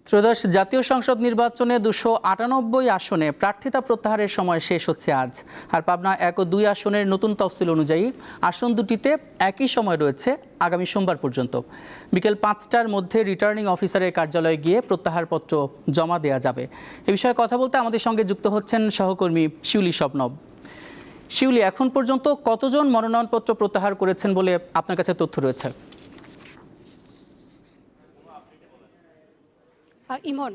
ত্রয়োদশ জাতীয় সংসদ নির্বাচনে 298 আসনে প্রার্থিতা প্রত্যাহারের সময় শেষ হচ্ছে আজ। আর পাবনা 1 ও 2 আসনের নতুন তফসিল অনুযায়ী আসন দুটিতে একই সময় রয়েছে আগামী সোমবার পর্যন্ত। বিকেল 5টার মধ্যে রিটার্নিং অফিসারের কার্যালয়ে গিয়ে প্রত্যাহারপত্র জমা দেওয়া যাবে। এ বিষয়ে কথা বলতে আমাদের সঙ্গে যুক্ত হচ্ছেন সহকর্মী শিউলি শবনব। শিউলি, এখন পর্যন্ত কতজন মনোনয়নপত্র প্রত্যাহার করেছেন বলে আপনার কাছে তথ্য রয়েছে? ইমন,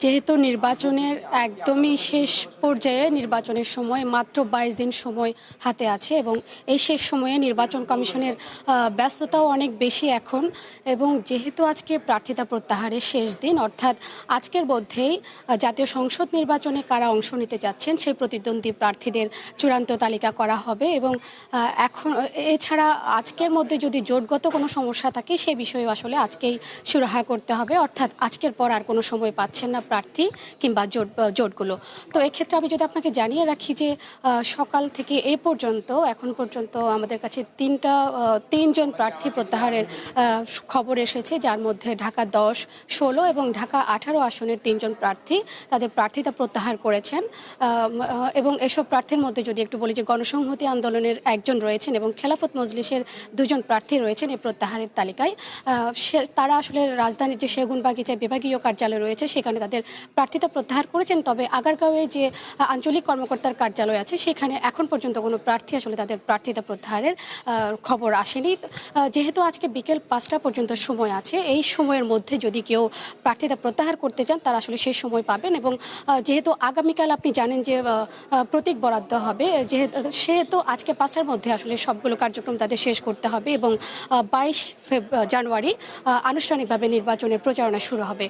যেহেতু নির্বাচনের একদমই শেষ পর্যায়ে, নির্বাচনের সময় মাত্র 22 দিন সময় হাতে আছে এবং এই শেষ সময়ে নির্বাচন কমিশনের ব্যস্ততাও অনেক বেশি এখন। এবং যেহেতু আজকে প্রার্থিতা প্রত্যাহারের শেষ দিন, অর্থাৎ আজকের মধ্যেই জাতীয় সংসদ নির্বাচনে কারা অংশ নিতে যাচ্ছেন সেই প্রতিদ্বন্দ্বী প্রার্থীদের চূড়ান্ত তালিকা করা হবে। এবং এখন এছাড়া আজকের মধ্যে যদি জোটগত কোনো সমস্যা থাকে সে বিষয়ে আসলে আজকেই সুরাহা করতে হবে, অর্থাৎ আজকের পর আর কোনো সময় পাচ্ছেন না প্রার্থী কিংবা জোটগুলো। তো এক্ষেত্রে আমি যদি আপনাকে জানিয়ে রাখি যে সকাল থেকে এখন পর্যন্ত আমাদের কাছে তিনজন প্রার্থী প্রত্যাহারের খবর এসেছে, যার মধ্যে ঢাকা 10, 16 এবং ঢাকা 18 আসনের 3 জন প্রার্থী তাদের প্রার্থিতা প্রত্যাহার করেছেন। এবং এসব প্রার্থীর মধ্যে যদি একটু বলি যে গণসংহতি আন্দোলনের একজন রয়েছেন এবং খেলাফত মজলিসের 2 জন প্রার্থী রয়েছেন এই প্রত্যাহারের তালিকায়। তারা আসলে রাজধানীর যে সেগুনবাগিচা বিভাগীয় কার্যালয় রয়েছে সেখানে তাদের প্রার্থিতা প্রত্যাহার করেছেন। তবে আগারগাঁওয়ে যে আঞ্চলিক কর্মকর্তার কার্যালয় আছে সেখানে এখন পর্যন্ত কোনো প্রার্থী আসলে তাদের প্রার্থিতা প্রত্যাহারের খবর আসেনি। যেহেতু আজকে বিকেল 5টা পর্যন্ত সময় আছে, এই সময়ের মধ্যে যদি কেউ প্রার্থিতা প্রত্যাহার করতে চান তারা আসলে সেই সময় পাবেন। এবং যেহেতু আগামীকাল আপনি জানেন যে প্রতীক বরাদ্দ হবে, সেহেতু আজকে 5টার মধ্যে আসলে সবগুলো কার্যক্রম তাদের শেষ করতে হবে এবং 22 জানুয়ারি আনুষ্ঠানিকভাবে নির্বাচনের প্রচারণা শুরু হবে।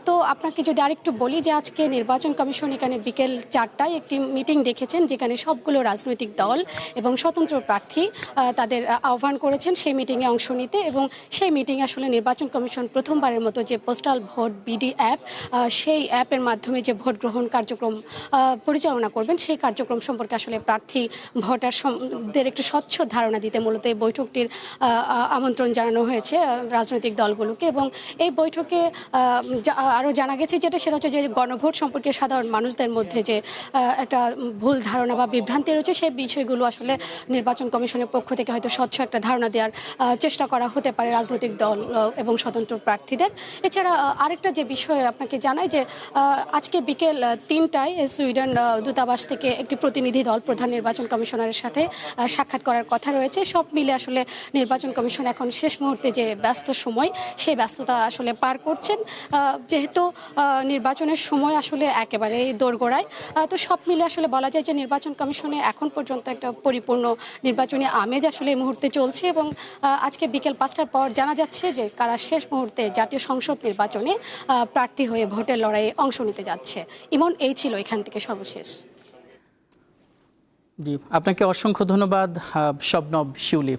তো আপনাকে যদি আরেকটু বলি যে আজকে নির্বাচন কমিশন এখানে বিকেল 4টায় একটি মিটিং ডেকেছেন, যেখানে সবগুলো রাজনৈতিক দল এবং স্বতন্ত্র প্রার্থী তাদের আহ্বান করেছেন সেই মিটিংয়ে অংশ নিতে। এবং সেই মিটিংয়ে আসলে নির্বাচন কমিশন প্রথমবারের মতো যে পোস্টাল ভোট বিডি অ্যাপ, সেই অ্যাপের মাধ্যমে যে ভোট গ্রহণ কার্যক্রম পরিচালনা করবেন সেই কার্যক্রম সম্পর্কে আসলে প্রার্থী ভোটারদের একটু স্বচ্ছ ধারণা দিতে মূলত এই বৈঠকটির আমন্ত্রণ জানানো হয়েছে রাজনৈতিক দলগুলোকে। এবং এই বৈঠকে আরও জানা গেছে সেটা হচ্ছে যে গণভোট সম্পর্কে সাধারণ মানুষদের মধ্যে যে একটা ভুল ধারণা বা বিভ্রান্তি রয়েছে সেই বিষয়গুলো আসলে নির্বাচন কমিশনের পক্ষ থেকে হয়তো স্বচ্ছ একটা ধারণা দেওয়ার চেষ্টা করা হতে পারে রাজনৈতিক দল এবং স্বতন্ত্র প্রার্থীদের। এছাড়া আরেকটা যে বিষয় আপনাকে জানাই যে আজকে বিকেল 3টায় সুইডেন দূতাবাস থেকে একটি প্রতিনিধি দল প্রধান নির্বাচন কমিশনারের সাথে সাক্ষাৎ করার কথা রয়েছে। সব মিলে আসলে নির্বাচন কমিশন এখন শেষ মুহূর্তে যে ব্যস্ত সময় সেই ব্যস্ততা আসলে পার করছেন। যেহেতু নির্বাচনের সময় আসলে একেবারে দোরগোড়ায়, তো সব মিলে আসলে বলা যায় যে নির্বাচন কমিশনে এখন পর্যন্ত একটা পরিপূর্ণ নির্বাচনী আমেজ আসলে এই মুহূর্তে চলছে। এবং আজকে বিকেল 5টার পর জানা যাচ্ছে যে কারা শেষ মুহূর্তে জাতীয় সংসদ নির্বাচনে প্রার্থী হয়ে ভোটের লড়াইয়ে অংশ নিতে যাচ্ছে। ইমন, এই ছিল এখান থেকে সর্বশেষ। জি, আপনাকে অসংখ্য ধন্যবাদ শবনব, শিউলি।